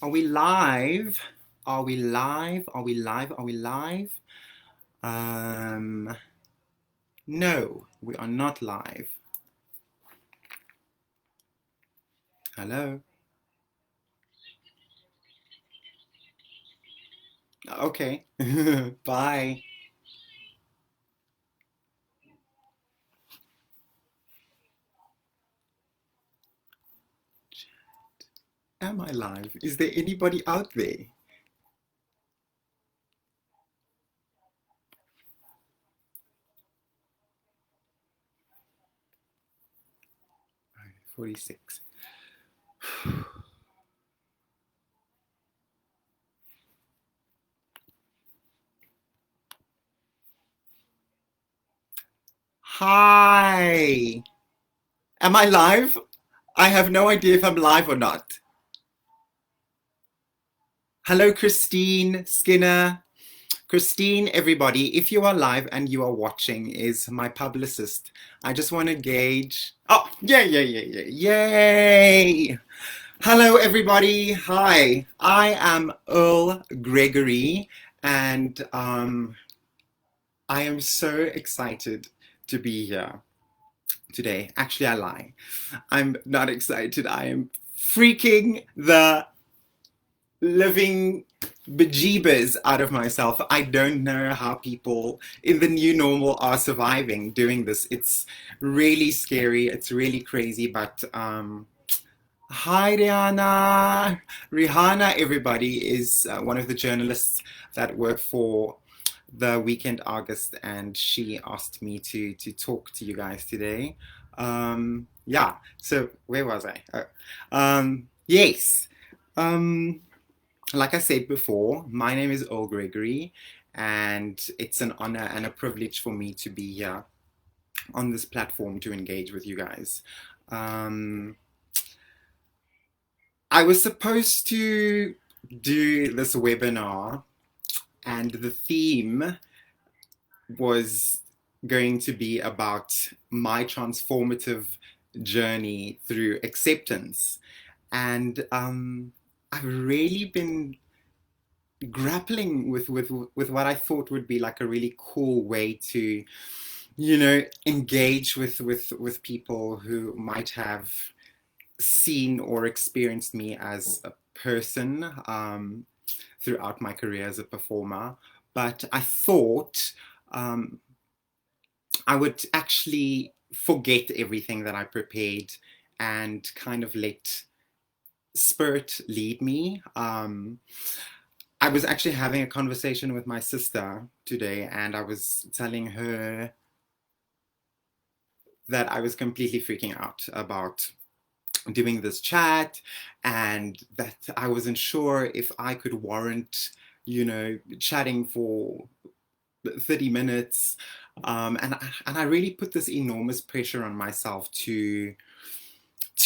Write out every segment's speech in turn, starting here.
Are we live? Are we live? Are we live? Are we live? Um, no, we are not live. Hello? Okay. Bye. Am I live? Is there anybody out there? 46. Hi. Am I live? I have no idea if I'm live or not. Hello, Christine Skinner. Christine, everybody, if you are live and you are watching, is my publicist. I just want to gauge. Oh, yay! Hello, everybody. Hi, I am Earl Gregory, and I am so excited to be here today. Actually, I lie. I'm not excited. I am freaking the living bejeebers out of myself. I don't know how people in the new normal are surviving doing this. It's really scary. It's really crazy. But hi, Rihanna. Rihanna, everybody, is one of the journalists that work for the Weekend August, and she asked me to talk to you guys today. Yeah. So where was I? Oh, yes. Um, like I said before, my name is Earl Gregory, and it's an honor and a privilege for me to be here on this platform to engage with you guys. Um, I was supposed to do this webinar, and the theme was going to be about my transformative journey through acceptance. And I've really been grappling with what I thought would be like a really cool way to, engage with people who might have seen or experienced me as a person throughout my career as a performer. But I thought um, I would actually forget everything that I prepared and kind of let spirit lead me. I was actually having a conversation with my sister today, and I was telling her that I was completely freaking out about doing this chat and that I wasn't sure if I could warrant, chatting for 30 minutes. And I really put this enormous pressure on myself to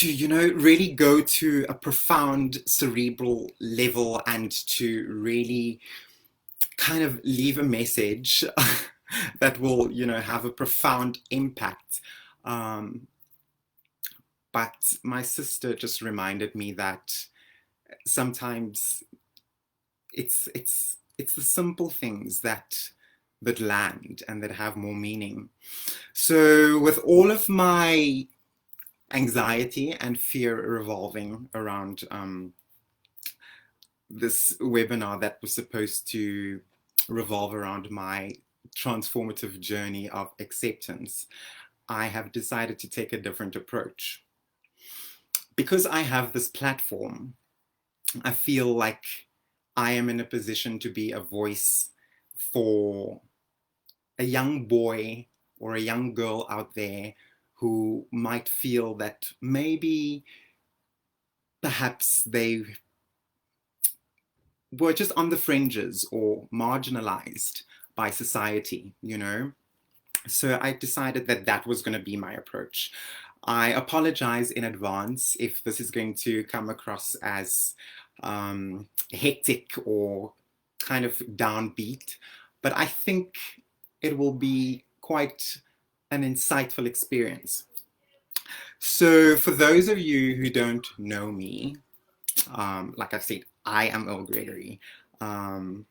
really go to a profound cerebral level and to really kind of leave a message that will, have a profound impact. Um, but my sister just reminded me that sometimes it's the simple things that land and that have more meaning. So with all of my anxiety and fear revolving around this webinar that was supposed to revolve around my transformative journey of acceptance, I have decided to take a different approach. Because I have this platform, I feel like I am in a position to be a voice for a young boy or a young girl out there who might feel that maybe perhaps they were just on the fringes or marginalized by society. So I decided that that was going to be my approach. I apologize in advance if this is going to come across as hectic or kind of downbeat, but I think it will be quite an insightful experience. So, for those of you who don't know me, Like I've said, I am Earl Gregory. Um,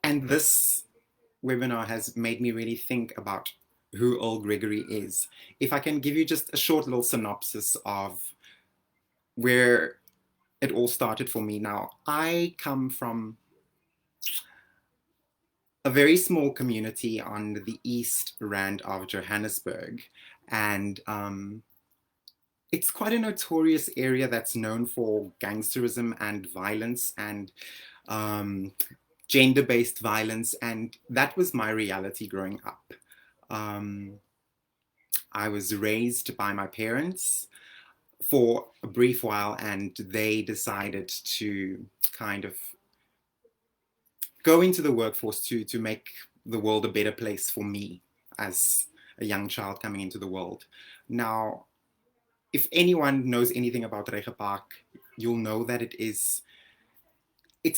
and this webinar has made me really think about who Earl Gregory is. If I can give you just a short little synopsis of where it all started for me. Now, I come from a very small community on the east rand of Johannesburg, and it's quite a notorious area that's known for gangsterism and violence and um, gender-based violence, and that was my reality growing up. Um, I was raised by my parents for a brief while, and they decided to kind of go into the workforce to make the world a better place for me as a young child coming into the world. Now, if anyone knows anything about Rege Park, you'll know that it's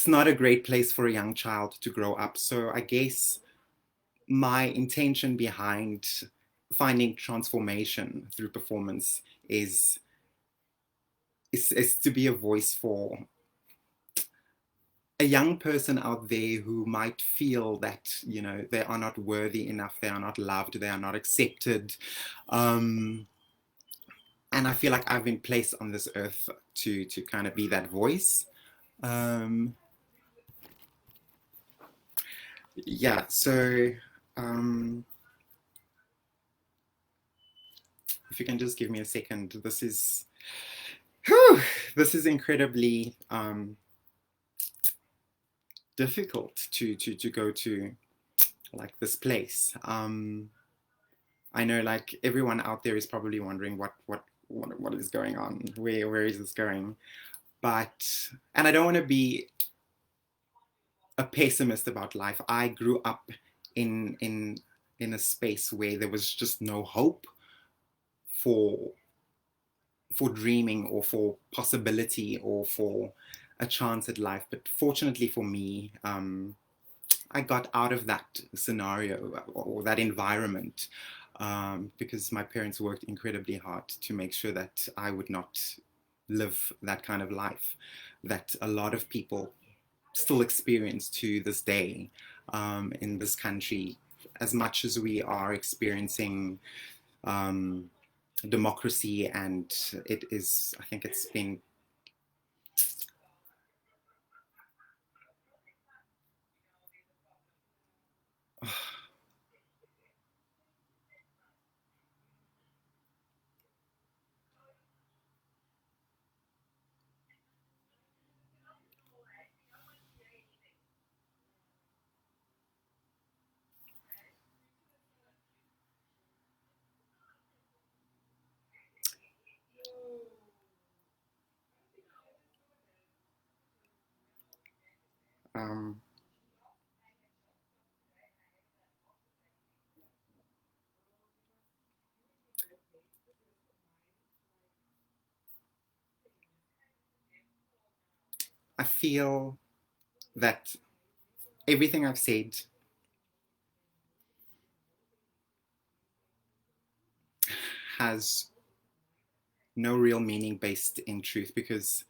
not a great place for a young child to grow up. So I guess my intention behind finding transformation through performance is to be a voice for a young person out there who might feel that, you know, they are not worthy enough, they are not loved, they are not accepted. Um, and I feel like I've been placed on this earth to kind of be that voice. Um, yeah, so um, if you can just give me a second, whew, this is incredibly difficult to go to like this place. I know like everyone out there is probably wondering what is going on, where is this going? But and I don't want to be a pessimist about life. I grew up in in in a space where there was just no hope for dreaming or for possibility or for a chance at life. But fortunately for me, I got out of that scenario or that environment because my parents worked incredibly hard to make sure that I would not live that kind of life that a lot of people still experience to this day in this country. As much as we are experiencing um, democracy, and it is, I think it's been um, I feel that everything I've said has no real meaning based in truth because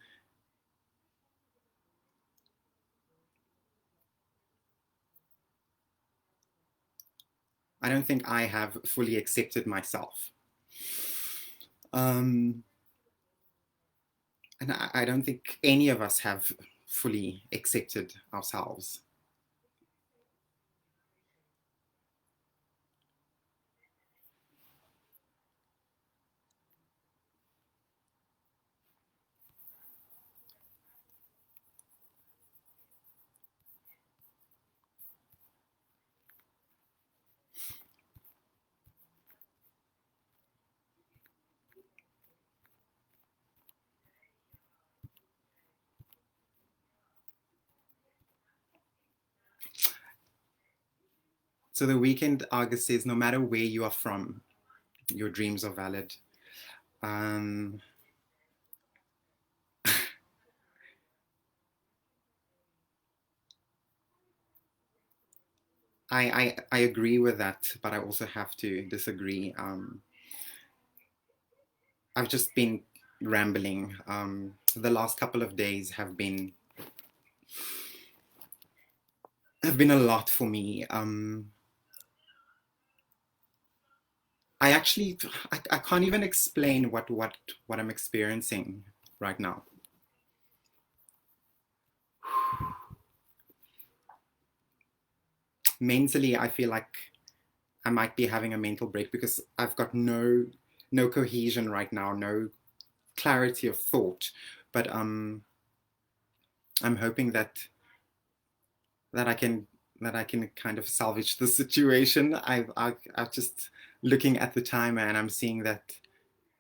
I don't think I have fully accepted myself. Um, and I don't think any of us have fully accepted ourselves. So the weekend August says, no matter where you are from, your dreams are valid. Um, I agree with that, but I also have to disagree. I've just been rambling. the last couple of days have been a lot for me. I actually I can't even explain what I'm experiencing right now. Mentally, I feel like I might be having a mental break because I've got no cohesion right now, no clarity of thought. But I'm hoping that I can that I can kind of salvage the situation. I've just looking at the timer and I'm seeing that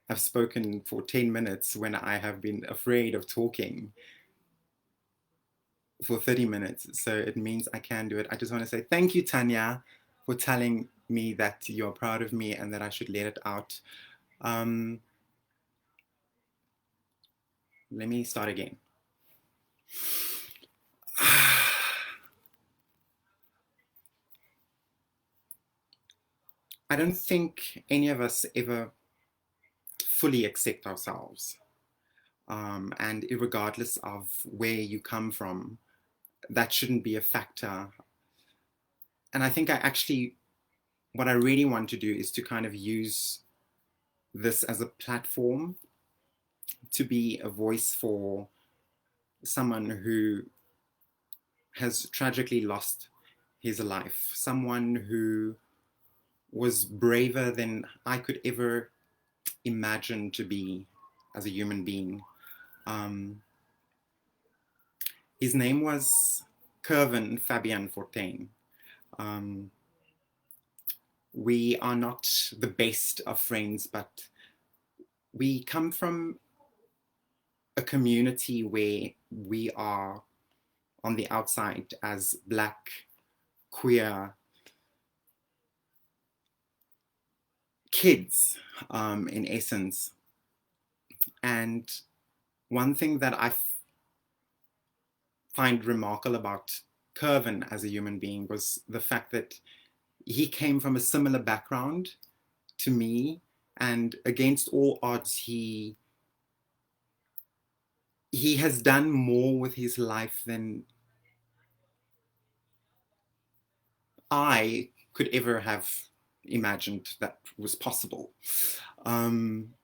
I've spoken for 10 minutes when I have been afraid of talking for 30 minutes. So it means I can do it. I just want to say thank you, Tanya, for telling me that you're proud of me and that I should let it out. Um, Let me start again. I don't think any of us ever fully accept ourselves. And regardless of where you come from, that shouldn't be a factor. And I think what I really want to do is to kind of use this as a platform to be a voice for someone who has tragically lost his life, someone who was braver than I could ever imagine to be as a human being. Um, his name was Kervin Fabian Fortain. Um, we are not the best of friends, but we come from a community where we are on the outside as Black, queer kids, in essence. And one thing that I find remarkable about Kervin as a human being was the fact that he came from a similar background to me, and against all odds, he has done more with his life than I could ever have imagined that was possible. Um,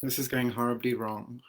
this is going horribly wrong.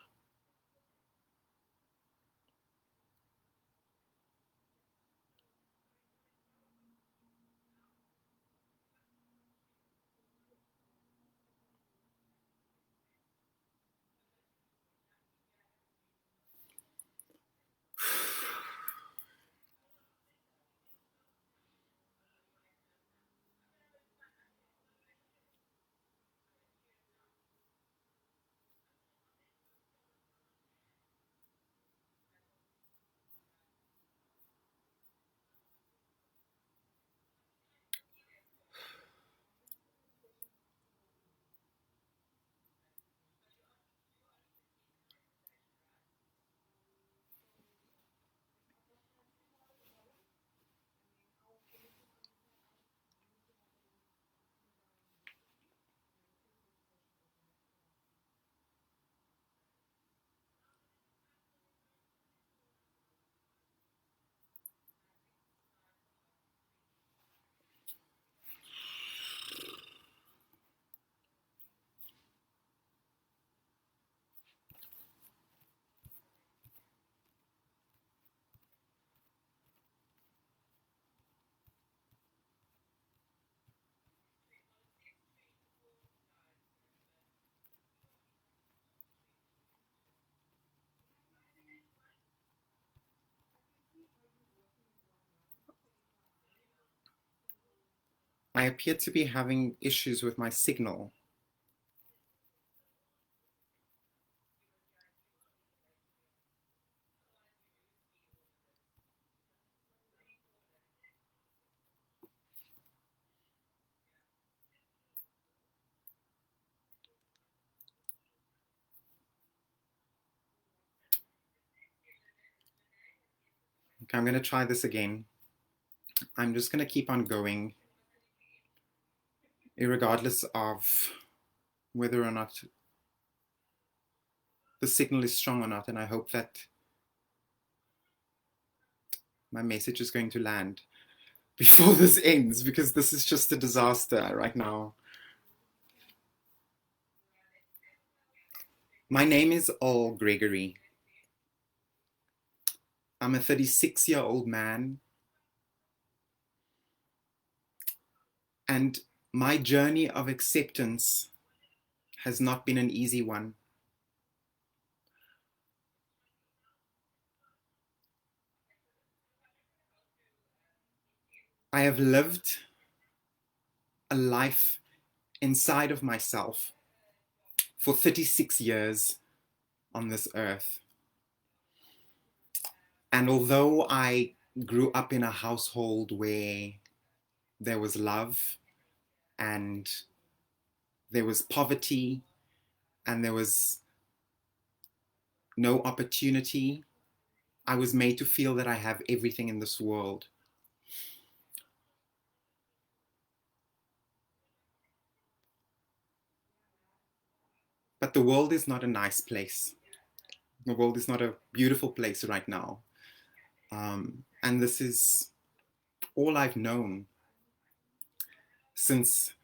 I appear to be having issues with my signal. Okay, I'm going to try this again. I'm just going to keep on going, regardless of whether or not the signal is strong or not. And I hope that my message is going to land before this ends, because this is just a disaster right now. My name is Earl Gregory. I'm a 36-year-old man, and my journey of acceptance has not been an easy one. I have lived a life inside of myself for 36 years on this earth. And although I grew up in a household where there was love and there was poverty and there was no opportunity, I was made to feel that I have everything in this world. But the world is not a nice place. The world is not a beautiful place right now. And this is all I've known since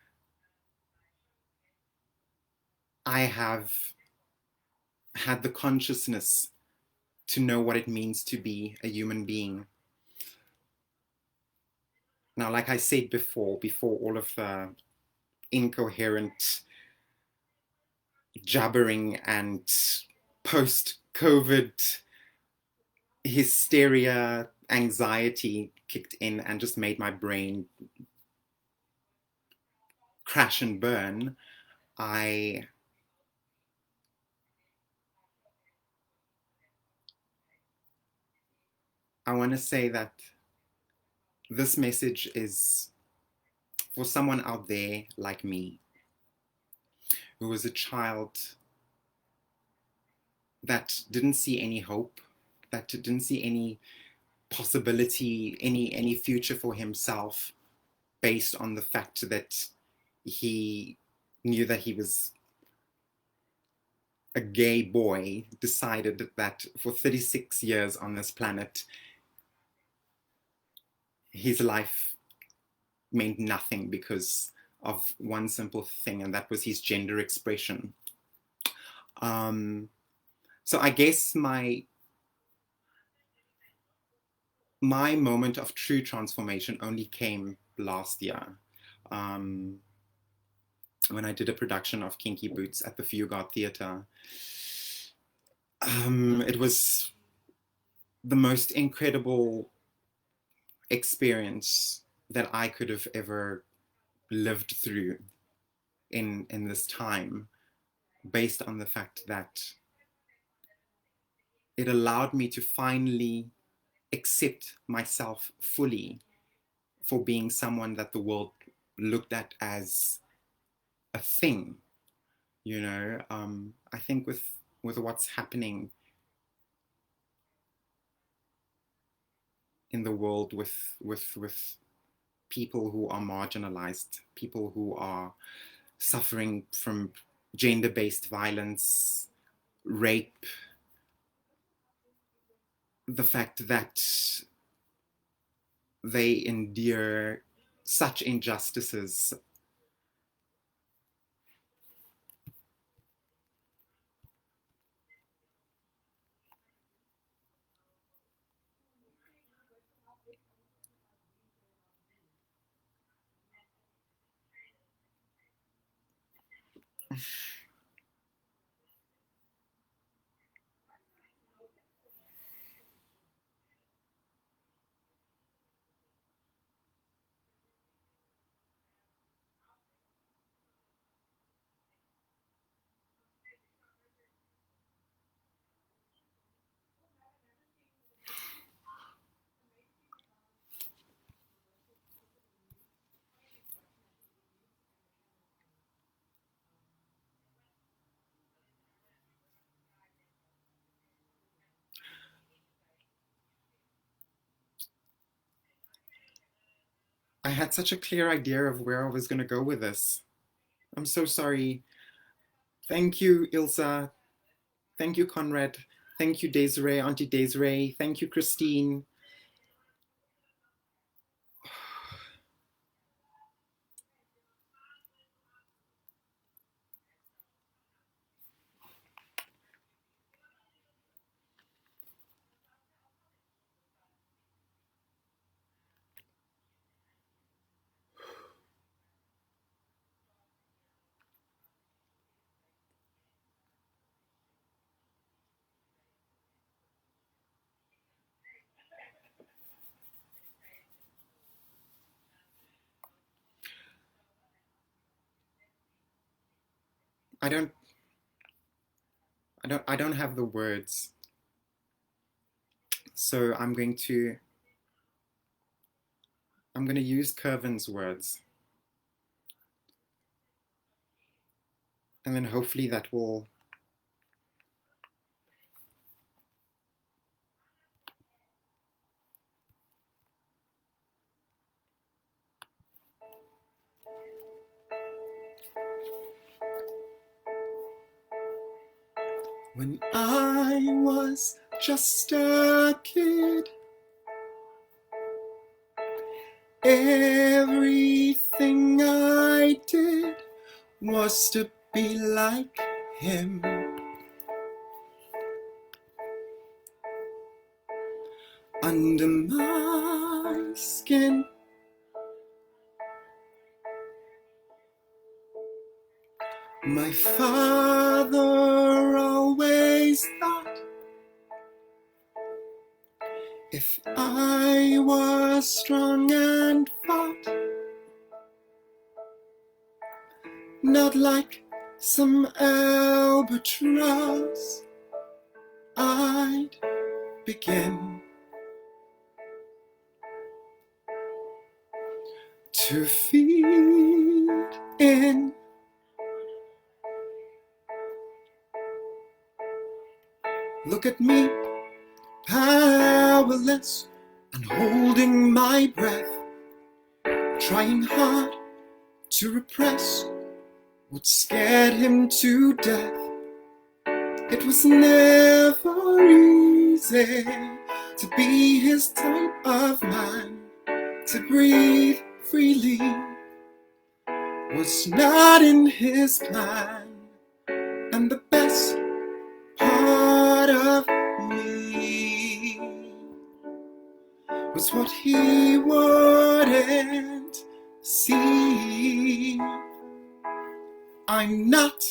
I have had the consciousness to know what it means to be a human being. Now, like I said before all of the incoherent jabbering and post-COVID hysteria, anxiety kicked in and just made my brain crash and burn, I want to say that this message is for someone out there like me, who was a child that didn't see any hope, that didn't see any possibility, any future for himself, based on the fact that he knew that he was a gay boy, decided that for 36 years on this planet, his life meant nothing because of one simple thing, and that was his gender expression. So I guess my moment of true transformation only came last year, when I did a production of Kinky Boots at the Fugard Theatre. It was the most incredible experience that I could have ever lived through in this time, based on the fact that it allowed me to finally accept myself fully for being someone that the world looked at as a thing. You know, I think with what's happening in the world with people who are marginalized, people who are suffering from gender-based violence, rape, the fact that they endure such injustices. had such a clear idea of where I was going to go with this. I'm so sorry. Thank you, Ilsa. Thank you, Conrad. Thank you, Desiree, Auntie Desiree. Thank you, Christine. I don't I don't have the words. So I'm going to use Kervin's words. And then hopefully that will When I was just a kid, everything I did was to be like him. Under my skin, my father always thought if I was strong and fought, not like some albatross, I'd begin to feed in. Look at me, powerless and holding my breath, trying hard to repress what scared him to death. It was never easy to be his type of man. To breathe freely was not in his plan. And the best part of me was what he wouldn't see. I'm not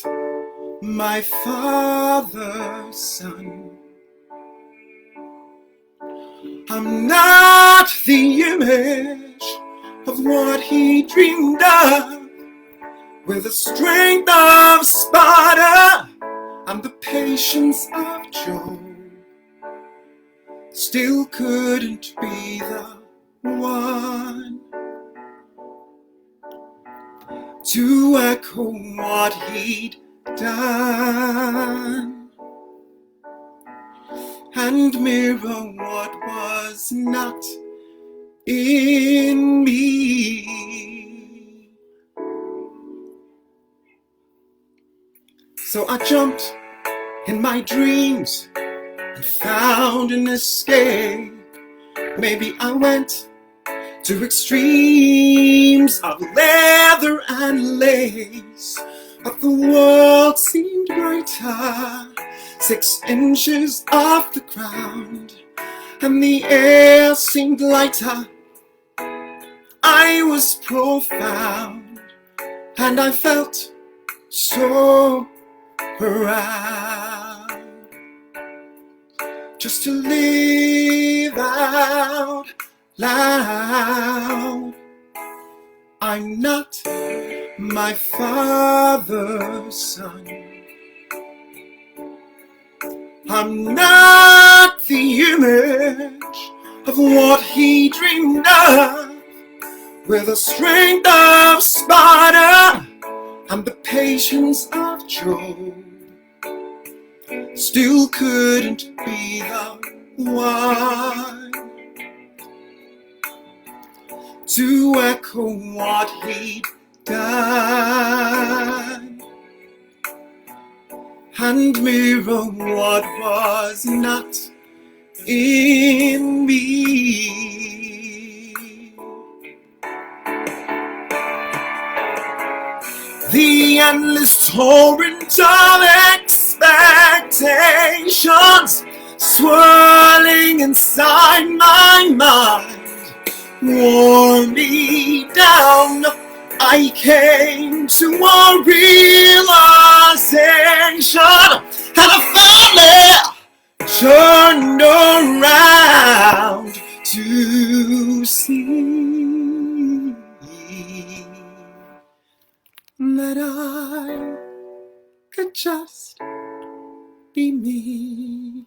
my father's son. I'm not the image of what he dreamed of. With the strength of Sparta and the patience of Job, still couldn't be the one to echo what he'd done and mirror what was not in me. So I jumped in my dreams and found an escape. Maybe I went to extremes of leather and lace, but the world seemed brighter 6 inches off the ground, and the air seemed lighter. I was profound, and I felt so proud just to live out loud. I'm not my father's son. I'm not the image of what he dreamed of. With the strength of Sparta and the patience of Job, still couldn't be the one to echo what he'd done and mirror what was not in me. The endless torrent of expectations swirling inside my mind wore me down. I came to a realization and I finally turned around to see that I could just be me.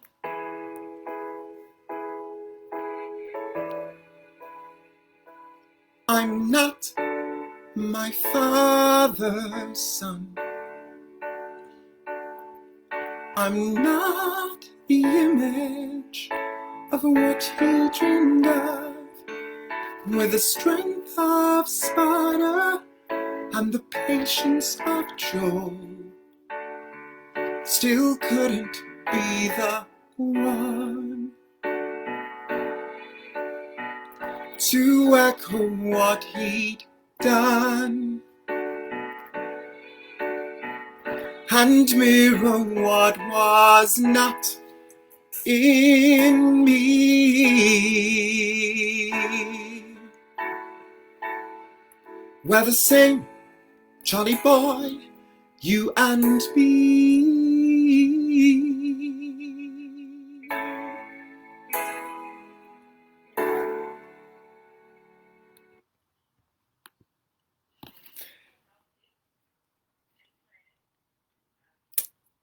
I'm not my father's son. I'm not the image of what he dreamed of, with the strength of Sparta and the patience of Job. Still couldn't be the one to echo what he'd done and mirror what was not in me. We're the same, Charlie boy, you and me.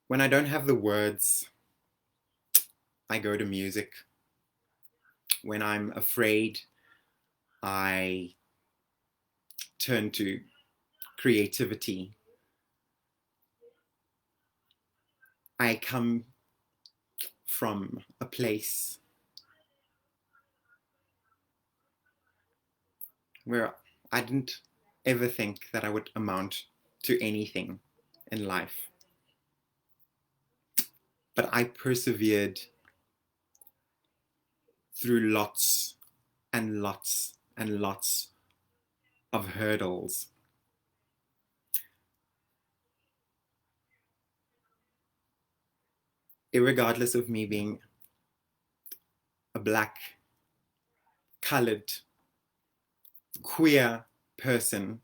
When I don't have the words, I go to music. When I'm afraid, I turn to creativity. I come from a place where I didn't ever think that I would amount to anything in life. But I persevered through lots and lots and lots of hurdles. Irregardless of me being a black, colored, queer person,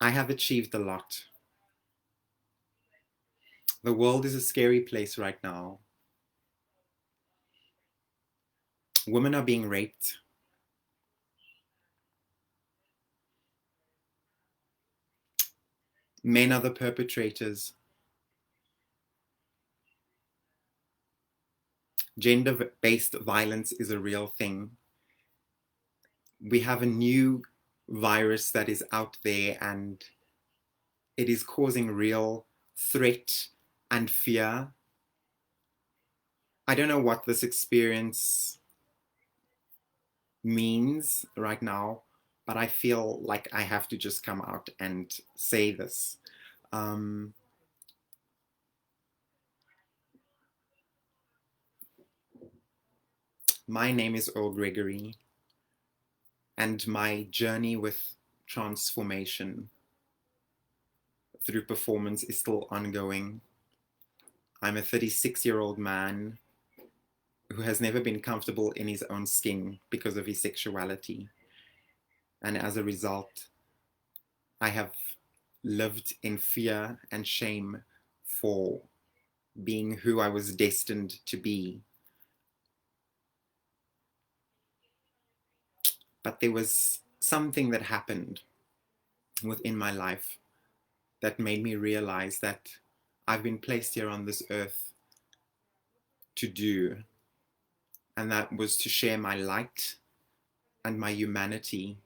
I have achieved a lot. The world is a scary place right now. Women are being raped. Men are the perpetrators. Gender-based violence is a real thing. We have a new virus that is out there and it is causing real threat and fear. I don't know what this experience means right now, but I feel like I have to just come out and say this. My name is Earl Gregory, and my journey with transformation through performance is still ongoing. I'm a 36-year-old man who has never been comfortable in his own skin because of his sexuality. And as a result, I have lived in fear and shame for being who I was destined to be. But there was something that happened within my life that made me realize that I've been placed here on this earth to do, and that was to share my light and my humanity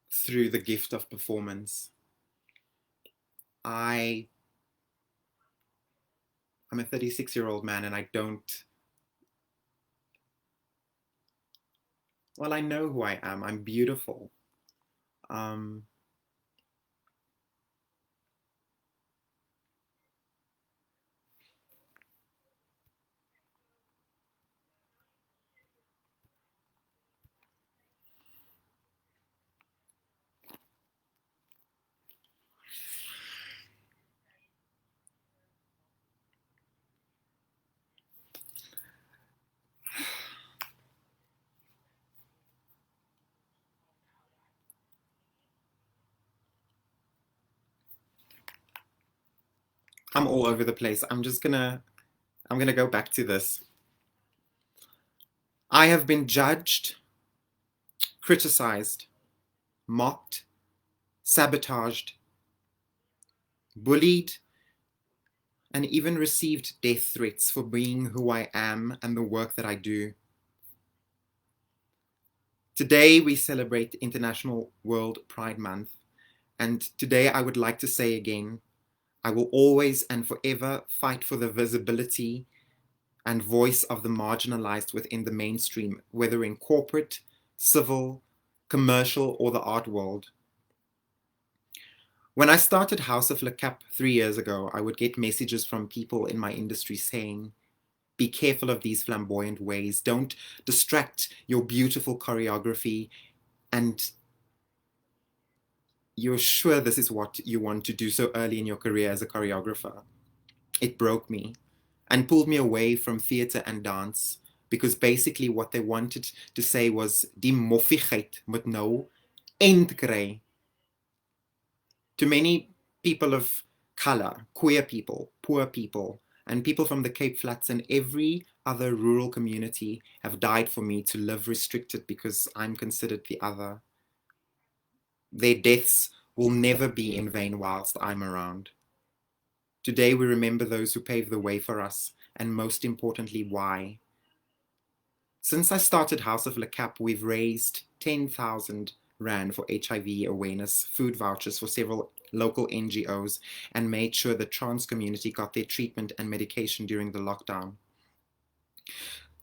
through the gift of performance. I'm I'm a 36-year-old man and I don't, well, I know who I am. I'm beautiful. Um, I'm all over the place. I'm gonna go back to this. I have been judged, criticized, mocked, sabotaged, bullied, and even received death threats for being who I am and the work that I do. Today, we celebrate International World Pride Month, and today I would like to say again, I will always and forever fight for the visibility and voice of the marginalized within the mainstream, whether in corporate, civil, commercial, or the art world. When I started House of Le Cap 3 years ago, I would get messages from people in my industry saying, be careful of these flamboyant ways. Don't distract your beautiful choreography. And you're sure this is what you want to do so early in your career as a choreographer. It broke me and pulled me away from theatre and dance because basically what they wanted to say was die moffigheid moet nou end kry. To many people of color, queer people, poor people, and people from the Cape Flats and every other rural community have died for me to live restricted because I'm considered the other. Their deaths will never be in vain whilst I'm around. Today we remember those who paved the way for us, and most importantly, why. Since I started House of Le Cap, we've raised 10,000 Rand for HIV awareness, food vouchers for several local NGOs, and made sure the trans community got their treatment and medication during the lockdown.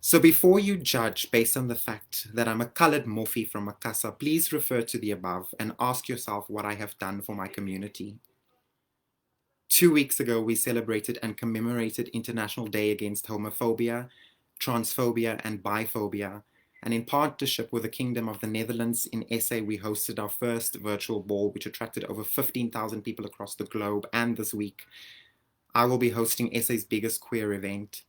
So before you judge based on the fact that I'm a colored morphe from Makassar, please refer to the above and ask yourself what I have done for my community. 2 weeks ago, we celebrated and commemorated International Day Against Homophobia, Transphobia, and Biphobia. And in partnership with the Kingdom of the Netherlands in SA, we hosted our first virtual ball, which attracted over 15,000 people across the globe. And this week, I will be hosting SA's biggest queer event.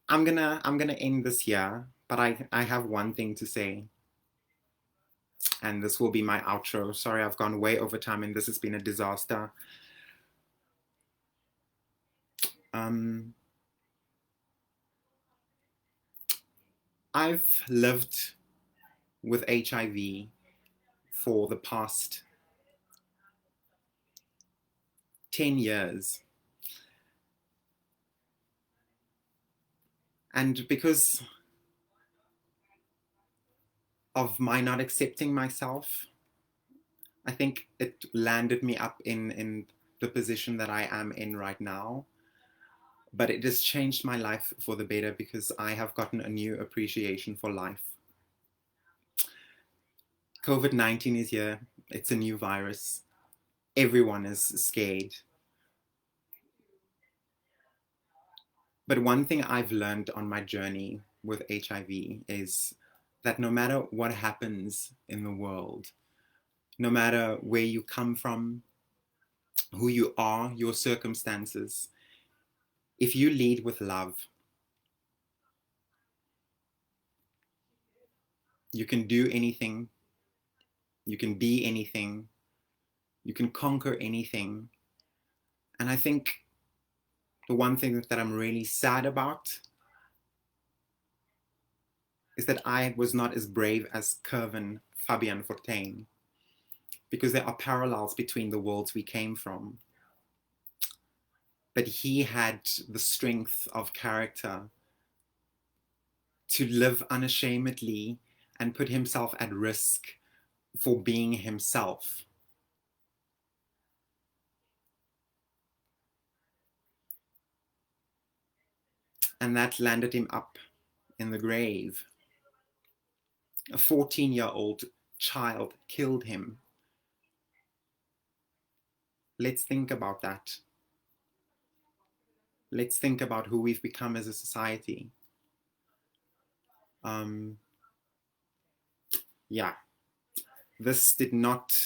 I'm gonna end this here, but I have one thing to say, and this will be my outro. Sorry, I've gone way over time, and this has been a disaster. Um, I've lived with HIV for the past 10 years. And because of my not accepting myself, I think it landed me up in the position that I am in right now. But it has changed my life for the better because I have gotten a new appreciation for life. COVID-19 is here. It's a new virus. Everyone is scared. But one thing I've learned on my journey with HIV is that no matter what happens in the world, no matter where you come from, who you are, your circumstances, if you lead with love, you can do anything, you can be anything, you can conquer anything. And I think the one thing that I'm really sad about is that I was not as brave as Curvin Fabian Fortuyn, because there are parallels between the worlds we came from. But he had the strength of character to live unashamedly and put himself at risk for being himself. And that landed him up in the grave. A 14-year-old child killed him. Let's think about that. Let's think about who we've become as a society. Yeah, this did not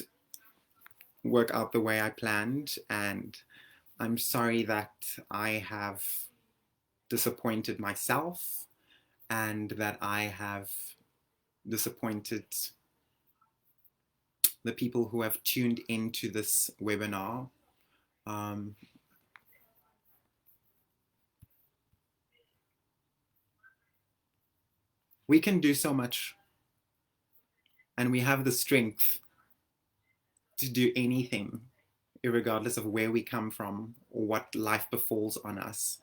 work out the way I planned, and I'm sorry that I have disappointed myself and that I have disappointed the people who have tuned into this webinar. We can do so much, and we have the strength to do anything, regardless of where we come from or what life befalls on us.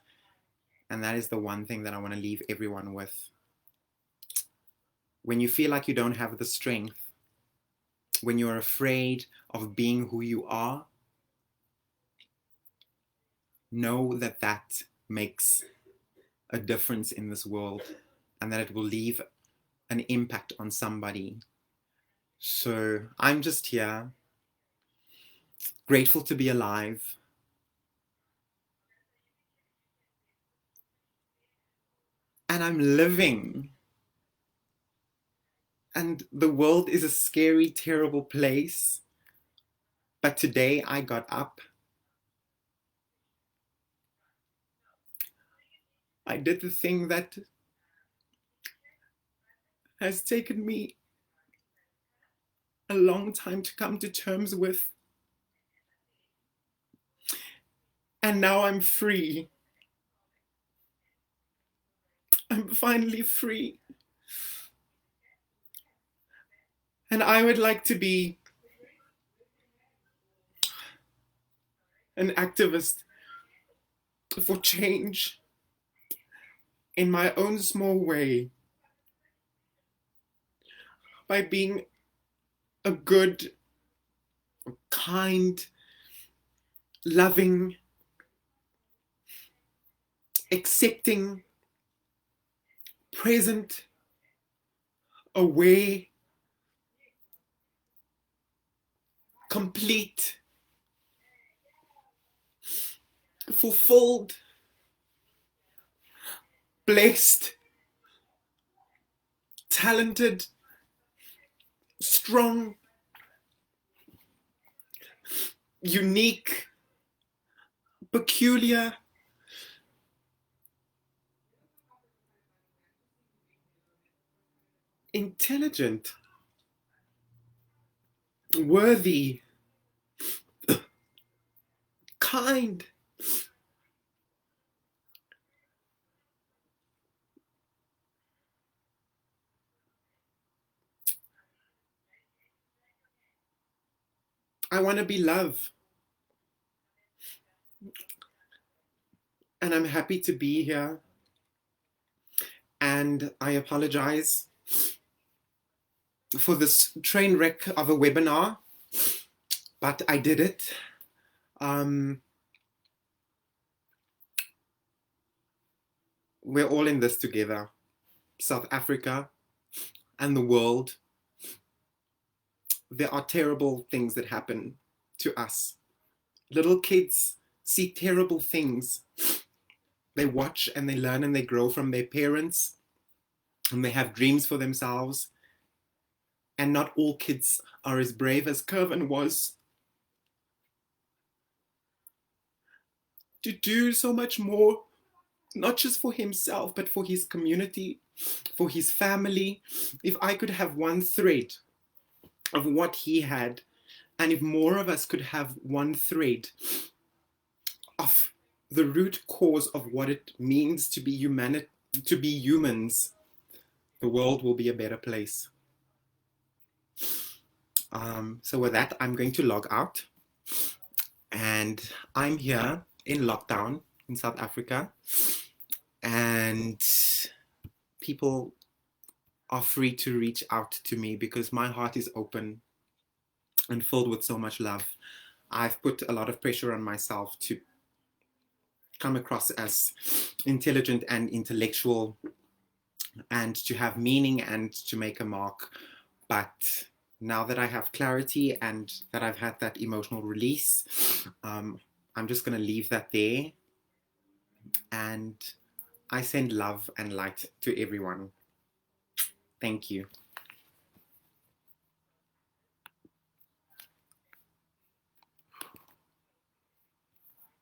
And that is the one thing that I want to leave everyone with. When you feel like you don't have the strength, when you're afraid of being who you are, know that that makes a difference in this world and that it will leave an impact on somebody. So I'm just here, grateful to be alive. And I'm living. And the world is a scary, terrible place. But today I got up. I did the thing that has taken me a long time to come to terms with. And now I'm free. I'm finally free. And I would like to be an activist for change in my own small way by being a good, kind, loving, accepting, present, aware, complete, fulfilled, blessed, talented, strong, unique, peculiar, intelligent, worthy, kind. I want to be love. And I'm happy to be here. And I apologize for this train wreck of a webinar, but I did it. We're all in this together. South Africa and the world. There are terrible things that happen to us. Little kids see terrible things. They watch and they learn and they grow from their parents, and they have dreams for themselves. And not all kids are as brave as Kervin was to do so much more, not just for himself, but for his community, for his family. If I could have one thread of what he had, and if more of us could have one thread of the root cause of what it means to be humans, the world will be a better place. So with that, I'm going to log out. And I'm here in lockdown in South Africa. And people are free to reach out to me, because my heart is open and filled with so much love. I've put a lot of pressure on myself to come across as intelligent and intellectual and to have meaning and to make a mark. But now that I have clarity and that I've had that emotional release, I'm just going to leave that there. And I send love and light to everyone. Thank you.